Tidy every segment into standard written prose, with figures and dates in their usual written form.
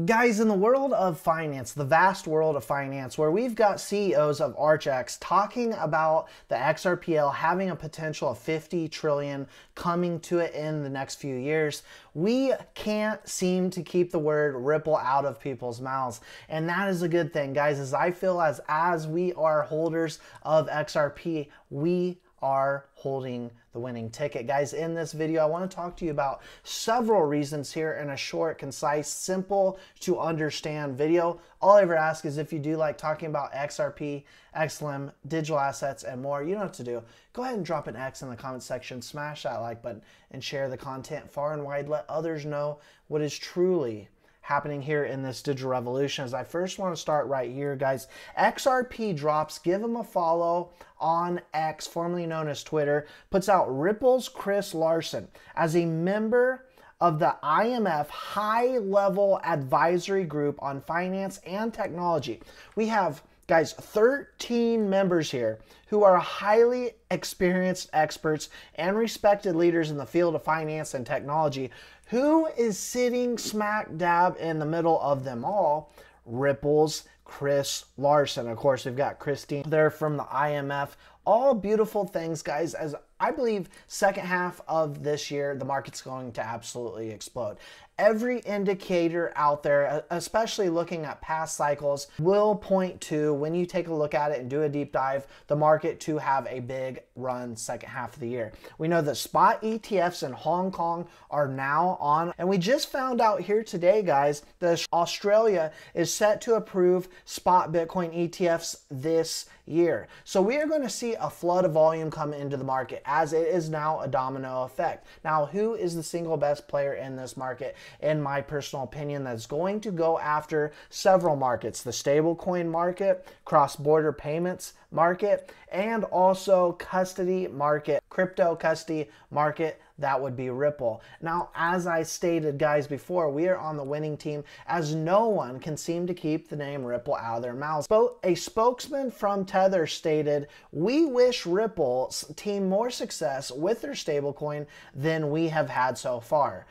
Guys, in the world of finance, the vast world of finance, where we've got CEOs of ArchX talking about the XRPL having a potential of 50 trillion coming to it in the next few years, we can't seem to keep the word Ripple out of people's mouths. And that is a good thing, guys, as I feel as we are holders of XRP, we are holding the winning ticket. Guys, in this video, I want to talk to you about several reasons here in a short, concise, simple to understand video. All I ever ask is if you do like talking about XRP, XLM, digital assets, and more, you know what to do. Go ahead and drop an X in the comment section, smash that like button, and share the content far and wide. Let others know what is truly happening here in this digital revolution. As I first want to start right here, guys, XRP drops, give them a follow on X, formerly known as Twitter, puts out Ripple's Chris Larsen as a member of the IMF high-level advisory group on finance and technology. We have, guys, 13 members here who are highly experienced experts and respected leaders in the field of finance and technology. Who is sitting smack dab in the middle of them all? Ripple's Chris Larsen. Of course, we've got Christine there from the IMF. All beautiful things, guys, as I believe second half of this year, the market's going to absolutely explode. Every indicator out there, especially looking at past cycles, will point to, when you take a look at it and do a deep dive, the market to have a big run second half of the year. We know that spot ETFs in Hong Kong are now on, and we just found out here today, guys, that Australia is set to approve spot Bitcoin ETFs this year. So we are going to see a flood of volume come into the market, as it is now a domino effect. Now, who is the single best player in this market? In my personal opinion, that's going to go after several markets: the stablecoin market, cross-border payments market, and also custody market, crypto custody market. That would be Ripple. Now, as I stated, guys, before, we are on the winning team, as no one can seem to keep the name Ripple out of their mouths. A spokesman from Tether stated, "We wish Ripple's team more success with their stablecoin than we have had so far."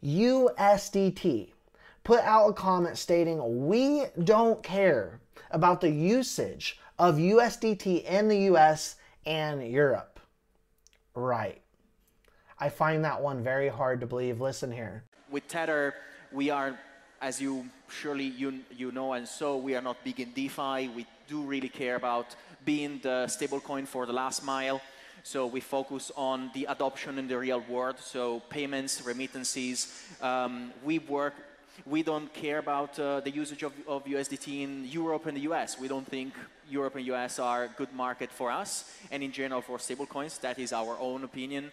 USDT put out a comment stating, "We don't care about the usage of USDT in the US and Europe." Right. I find that one very hard to believe. Listen here. With Tether, we are, as you surely you know, and so we are not big in DeFi. We do really care about being the stablecoin for the last mile. So we focus on the adoption in the real world. So payments, remittances. We don't care about the usage of USDT in Europe and the US. We don't think Europe and US are a good market for us, and in general for stablecoins. That is our own opinion.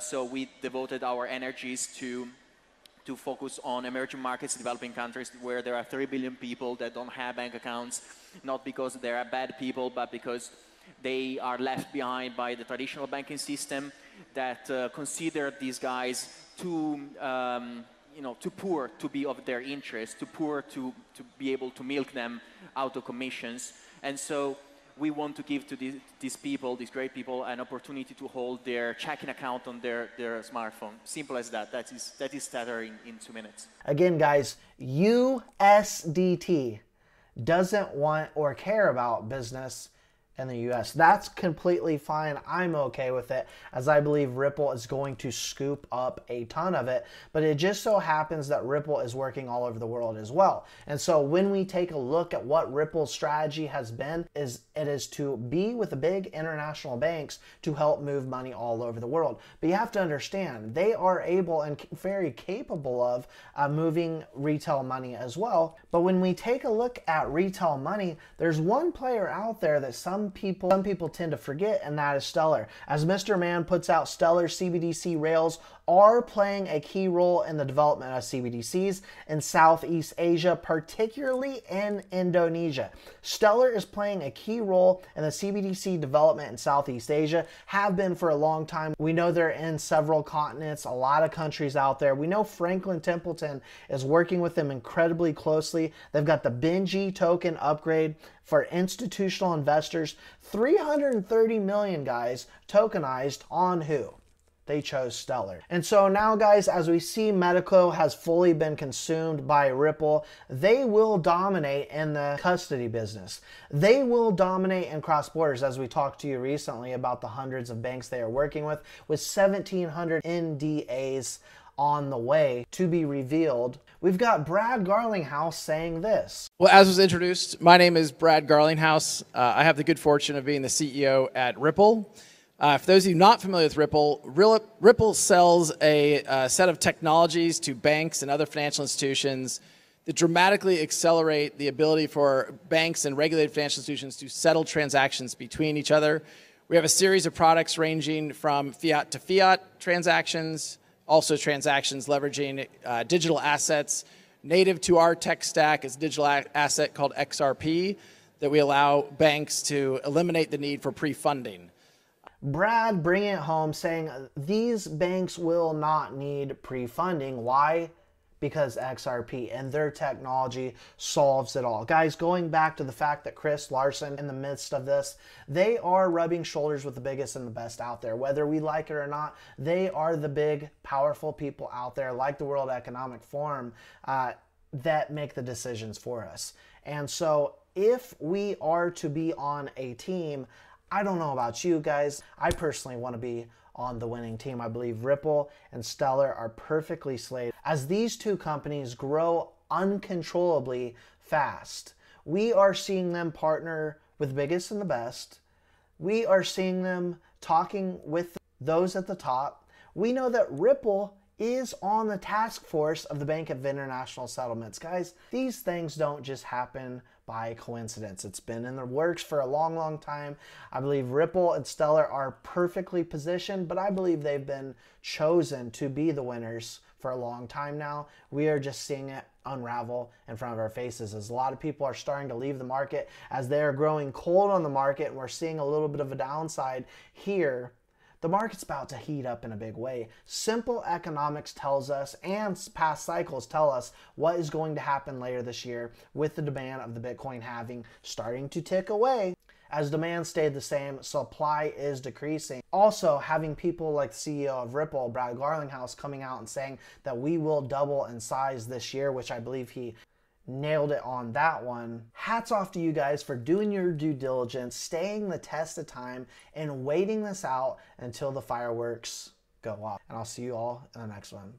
So we devoted our energies to focus on emerging markets, developing countries where there are 30 billion people that don't have bank accounts, not because they are bad people, but because they are left behind by the traditional banking system that consider these guys too, too poor to be of their interest, too poor to be able to milk them out of commissions. And so we want to give to these people, these great people, an opportunity to hold their checking account on their smartphone. Simple as that. That is Tether in 2 minutes. Again, guys, USDT doesn't want or care about business in the US. That's completely fine. I'm okay with it, as I believe Ripple is going to scoop up a ton of it, but it just so happens that Ripple is working all over the world as well. And so when we take a look at what Ripple's strategy has been, it is to be with the big international banks to help move money all over the world. But you have to understand, they are able and very capable of moving retail money as well. But when we take a look at retail money, there's one player out there that some people tend to forget, and that is Stellar. As Mr. Man puts out, Stellar CBDC rails are playing a key role in the development of CBDCs in Southeast Asia, particularly in Indonesia. Stellar is playing a key role in the CBDC development in Southeast Asia, have been for a long time. We know they're in several continents, a lot of countries out there. We know Franklin Templeton is working with them incredibly closely. They've got the Benji token upgrade for institutional investors. 330 million, guys, tokenized on who? They chose Stellar. And so now, guys, as we see Medico has fully been consumed by Ripple, they will dominate in the custody business. They will dominate in cross borders, as we talked to you recently about the hundreds of banks they are working with 1,700 NDAs on the way to be revealed. We've got Brad Garlinghouse saying this. Well, as was introduced, my name is Brad Garlinghouse. I have the good fortune of being the CEO at Ripple. For those of you not familiar with Ripple, Ripple sells a set of technologies to banks and other financial institutions that dramatically accelerate the ability for banks and regulated financial institutions to settle transactions between each other. We have a series of products ranging from fiat to fiat transactions, also transactions leveraging digital assets. Native to our tech stack is a digital asset called XRP that we allow banks to eliminate the need for pre-funding. Brad bringing it home saying these banks will not need pre-funding. Why? Because XRP and their technology solves it all. Guys, going back to the fact that Chris Larsen, in the midst of this, they are rubbing shoulders with the biggest and the best out there. Whether we like it or not, they are the big, powerful people out there, like the World Economic Forum, that make the decisions for us. And so if we are to be on a team, I don't know about you guys, I personally want to be on the winning team. I believe Ripple and Stellar are perfectly slated. As these two companies grow uncontrollably fast, we are seeing them partner with the biggest and the best. We are seeing them talking with those at the top. We know that Ripple is on the task force of the Bank of International Settlements. Guys, these things don't just happen by coincidence. It's been in the works for a long, long time. I believe Ripple and Stellar are perfectly positioned, but I believe they've been chosen to be the winners for a long time now. We are just seeing it unravel in front of our faces as a lot of people are starting to leave the market, as they are growing cold on the market, and we're seeing a little bit of a downside here. The market's about to heat up in a big way. Simple economics tells us, and past cycles tell us, what is going to happen later this year with the demand of the Bitcoin halving starting to tick away. As demand stayed the same, supply is decreasing. Also, having people like the CEO of Ripple, Brad Garlinghouse, coming out and saying that we will double in size this year, which I believe he nailed it on that one. Hats off to you guys for doing your due diligence, staying the test of time, and waiting this out until the fireworks go off. And I'll see you all in the next one.